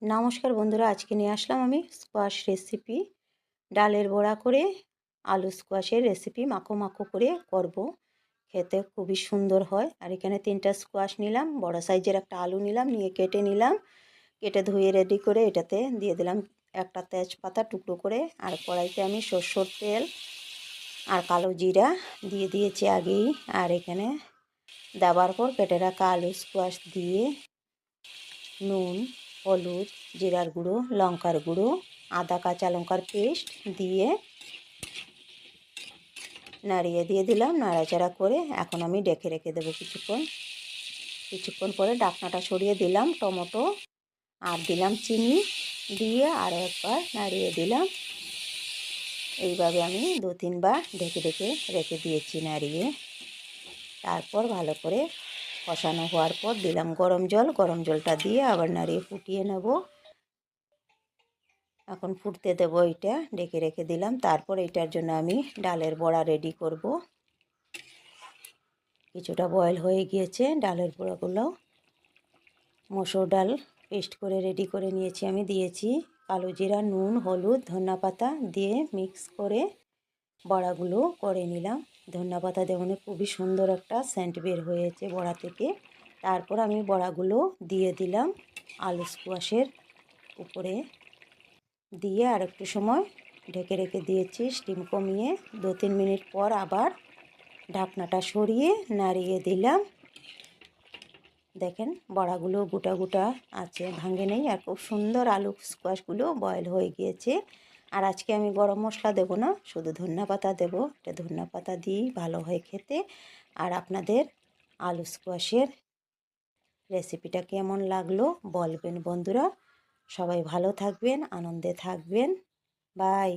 নমস্কার বন্ধুরা, আজকে নিয়ে আসলাম আমি স্কোয়াশ রেসিপি। ডালের বড়া করে আলু স্কোয়াশের রেসিপি মাখো মাখো করে করব। খেতে খুবই সুন্দর হয়। আর এখানে 3টা স্কোয়াশ নিলাম, বড় সাইজের একটা আলু নিলাম, নিয়ে কেটে নিলাম। কেটে ধুয়ে রেডি করে এটাতে দিয়ে দিলাম একটা তেজপাতা টুকরো করে। আর কড়াইতে আমি সরষের তেল আর কালো জিরা দিয়ে দিয়েছি আগেই। আর এখানে দেওয়ার পর কেটে রাখা আলু স্কোয়াশ দিয়ে নুন, হলুদ, জিরার গুঁড়ো, লঙ্কার গুঁড়ো, আদা কাঁচা লঙ্কার পেস্ট দিয়ে নাড়িয়ে দিয়ে দিলাম। নাড়াচাড়া করে এখন আমি ঢেকে রেখে দেবো কিছুক্ষণ পরে ঢাকনাটা সরিয়ে দিলাম। টমেটো আর দিলাম চিনি দিয়ে আরও একবার নাড়িয়ে দিলাম। এইভাবে আমি 2-3 বার ঢেকে ঢেকে রেখে দিয়েছি নাড়িয়ে। তারপর ভালো করে কষানো হওয়ার পর দিলাম গরম জলটা দিয়ে আবার নাড়িয়ে ফুটিয়ে নেব। এখন ফুটতে দেবো, এটা ঢেকে রেখে দিলাম। তারপর এটার জন্য আমি ডালের বড়া রেডি করব। কিছুটা বয়েল হয়ে গিয়েছে ডালের বড়াগুলো। মসুর ডাল পেস্ট করে রেডি করে নিয়েছি, আমি দিয়েছি কালো জিরা, নুন, হলুদ, ধনিয়া পাতা দিয়ে মিক্স করে বড়াগুলো করে নিলাম। ধনিয়া পাতা দেওয়ানে খুবই সুন্দর একটা সেন্ট বের হয়েছে বড়া থেকে। তারপর আমি বড়াগুলো দিয়ে দিলাম আলু স্কোয়াশের উপরে দিয়ে আর একটু সময় ঢেকে রেখে দিয়েছি স্টিম কমিয়ে। 2-3 মিনিট পর আবার ঢাকনাটা সরিয়ে নাড়িয়ে দিলাম। দেখেন বড়াগুলো গোটা গোটা আছে, ভাঙে নেই। আর খুব সুন্দর আলু স্কোয়াশগুলো বয়েল হয়ে গিয়েছে। আর আজকে আমি গরম মশলা দেব না, শুধু ধনিয়া পাতা দেবো। এটা ধনিয়া পাতা দিয়েই ভালো হয় খেতে। আর আপনাদের আলু স্কোয়াশের রেসিপিটা কেমন লাগলো বলবেন বন্ধুরা। সবাই ভালো থাকবেন, আনন্দে থাকবেন। বাই।